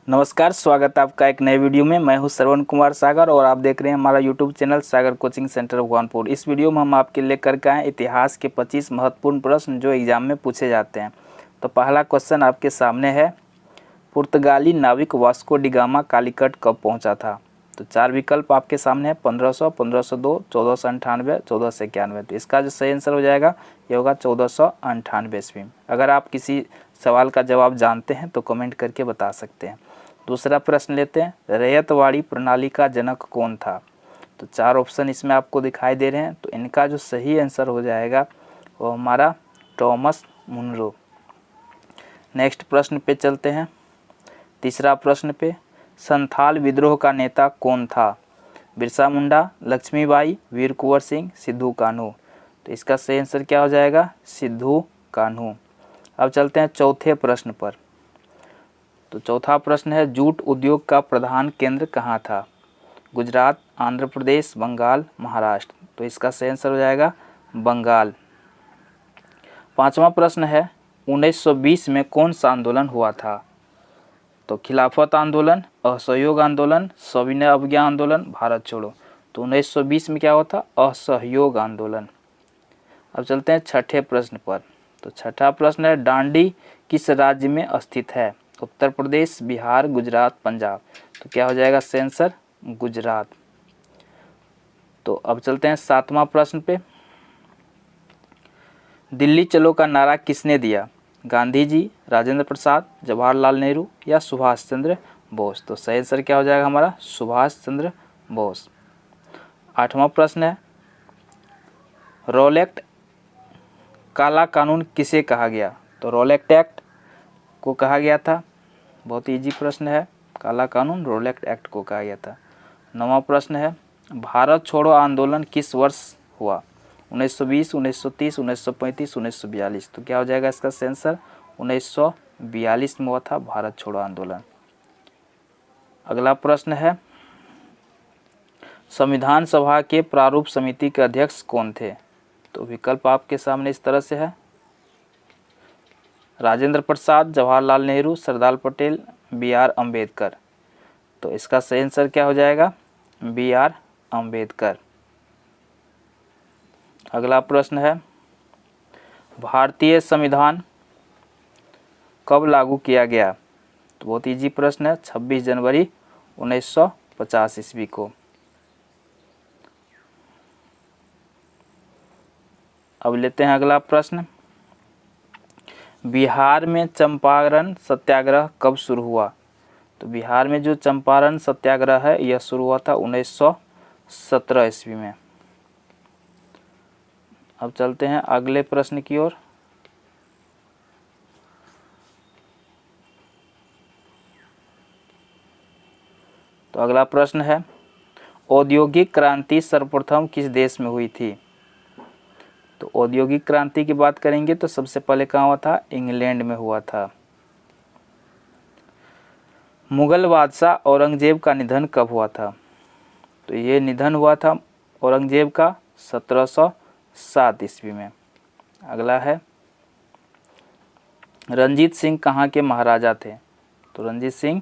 नमस्कार, स्वागत है आपका एक नए वीडियो में। मैं हूं श्रवण कुमार सागर और आप देख रहे हैं हमारा यूट्यूब चैनल सागर कोचिंग सेंटर भगवानपुर। इस वीडियो में हम आपके लेकर के आए इतिहास के 25 महत्वपूर्ण प्रश्न जो एग्जाम में पूछे जाते हैं। तो पहला क्वेश्चन आपके सामने है, पुर्तगाली नाविक वास्को डी गामा कालीकट कब पहुँचा था? तो चार विकल्प आपके सामने है, 1500, 1502, 1498, 1491। तो इसका जो सही आंसर हो जाएगा ये होगा 1498 ईस्वी में। अगर आप किसी सवाल का जवाब जानते हैं तो कमेंट करके बता सकते हैं। दूसरा प्रश्न लेते हैं, रैयतवाड़ी प्रणाली का जनक कौन था? तो चार ऑप्शन इसमें आपको दिखाई दे रहे हैं, तो इनका जो सही आंसर हो जाएगा वो हमारा थॉमस मुनरो। नेक्स्ट प्रश्न पे चलते हैं। तीसरा प्रश्न पे, संथाल विद्रोह का नेता कौन था? बिरसा मुंडा, लक्ष्मीबाई, वीर कुंवर सिंह, सिद्धू कान्हू। तो इसका सही आंसर क्या हो जाएगा? सिद्धू कान्हू। अब चलते हैं चौथे प्रश्न पर। तो चौथा प्रश्न है, जूट उद्योग का प्रधान केंद्र कहाँ था? गुजरात, आंध्र प्रदेश, बंगाल, महाराष्ट्र। तो इसका सही आंसर हो जाएगा बंगाल। पांचवा प्रश्न है, 1920 में कौन सा आंदोलन हुआ था? तो खिलाफत आंदोलन, असहयोग आंदोलन, सविनय अवज्ञा आंदोलन, भारत छोड़ो। तो 1920 में क्या हुआ था? असहयोग आंदोलन। अब चलते हैं छठे प्रश्न पर। तो छठा प्रश्न है, डांडी किस राज्य में स्थित है? उत्तर प्रदेश, बिहार, गुजरात, पंजाब। तो क्या हो जाएगा सही आंसर? गुजरात। तो अब चलते हैं सातवां प्रश्न पे। दिल्ली चलो का नारा किसने दिया? गांधी जी, राजेंद्र प्रसाद, जवाहरलाल नेहरू या सुभाष चंद्र बोस। तो सही आंसर क्या हो जाएगा हमारा? सुभाष चंद्र बोस। आठवां प्रश्न है, रॉलेट काला कानून किसे कहा गया? तो रॉलेट एक्ट को कहा गया था। बहुत इजी प्रश्न है, काला कानून रॉलेट एक्ट को कहा गया था। नौवां प्रश्न है, भारत छोड़ो आंदोलन किस वर्ष हुआ? 1920, 1930, 1935, 1942। तो क्या हो जाएगा इसका सही आंसर? 1942 में हुआ था भारत छोड़ो आंदोलन। अगला प्रश्न है, संविधान सभा के प्रारूप समिति के अध्यक्ष कौन थे? तो विकल्प आपके सामने इस तरह से है, राजेंद्र प्रसाद, जवाहरलाल नेहरू, सरदार पटेल, बी.आर. अम्बेडकर। तो इसका सही आंसर क्या हो जाएगा? बी.आर. अम्बेडकर। अगला प्रश्न है, भारतीय संविधान कब लागू किया गया? तो बहुत इजी प्रश्न है, 26 जनवरी 1950 ईस्वी को। अब लेते हैं अगला प्रश्न, बिहार में चंपारण सत्याग्रह कब शुरू हुआ? तो बिहार में जो चंपारण सत्याग्रह है यह शुरू हुआ था 1917 ईस्वी में। अब चलते हैं अगले प्रश्न की ओर। तो अगला प्रश्न है, औद्योगिक क्रांति सर्वप्रथम किस देश में हुई थी? तो औद्योगिक क्रांति की बात करेंगे तो सबसे पहले कहाँ हुआ था? इंग्लैंड में हुआ था। मुगल बादशाह औरंगजेब का निधन कब हुआ था? तो ये निधन हुआ था औरंगजेब का 1707 ईस्वी में। अगला है, रंजीत सिंह कहाँ के महाराजा थे? तो रंजीत सिंह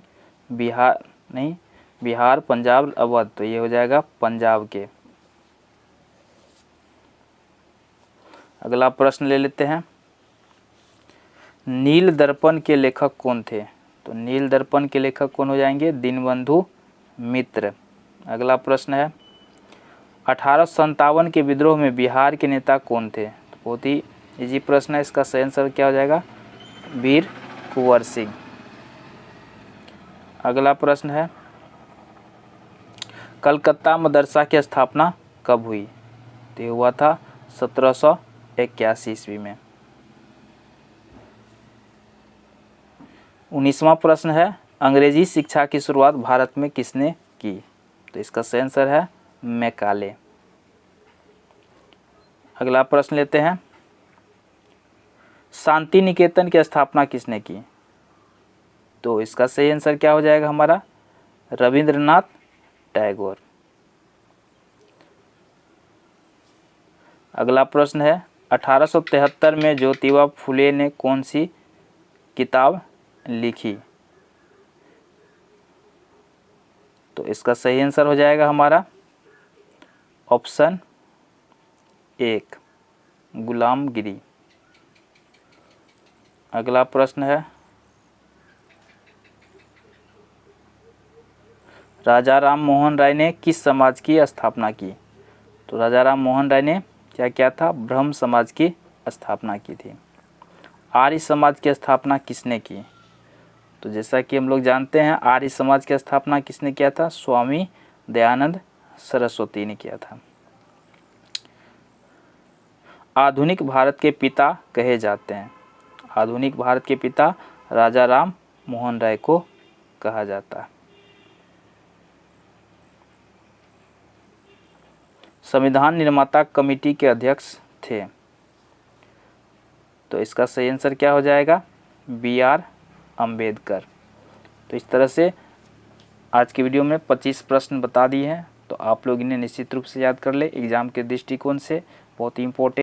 बिहार, पंजाब, अवध। तो ये हो जाएगा पंजाब के। अगला प्रश्न ले लेते हैं, नील दर्पण के लेखक कौन थे? तो नील दर्पण के लेखक कौन हो जाएंगे? दीनबंधु मित्र। अगला प्रश्न है, 1857 के विद्रोह में बिहार के नेता कौन थे? तो बहुत ही इजी प्रश्न है, इसका सही आंसर क्या हो जाएगा? वीर कुंवर सिंह। अगला प्रश्न है, कलकत्ता मदरसा की स्थापना कब हुई? तो ये हुआ था 1781 ईस्वी में। 19वां प्रश्न है, अंग्रेजी शिक्षा की शुरुआत भारत में किसने की? तो इसका सही आंसर है मैकाले। अगला प्रश्न लेते हैं, शांति निकेतन की स्थापना किसने की? तो इसका सही आंसर क्या हो जाएगा हमारा? रविंद्रनाथ टैगोर। अगला प्रश्न है, 1873 में ज्योतिबा फुले ने कौन सी किताब लिखी? तो इसका सही आंसर हो जाएगा हमारा ऑप्शन 1 गुलामगिरी। अगला प्रश्न है, राजा राम मोहन राय ने किस समाज की स्थापना की? तो राजा राम मोहन राय ने क्या किया था? ब्रह्म समाज की स्थापना की थी। आर्य समाज की स्थापना किसने की? तो जैसा कि हम लोग जानते हैं, आर्य समाज की स्थापना किसने किया था? स्वामी दयानंद सरस्वती ने किया था। आधुनिक भारत के पिता कहे जाते हैं। आधुनिक भारत के पिता राजा राम मोहन राय को कहा जाता है। संविधान निर्माता कमेटी के अध्यक्ष थे। तो इसका सही आंसर क्या हो जाएगा? BR अम्बेडकर। तो इस तरह से आज की वीडियो में 25 प्रश्न बता दिए हैं। तो आप लोग इन्हें निश्चित रूप से याद कर ले, एग्ज़ाम के दृष्टिकोण से बहुत ही इम्पोर्टेंट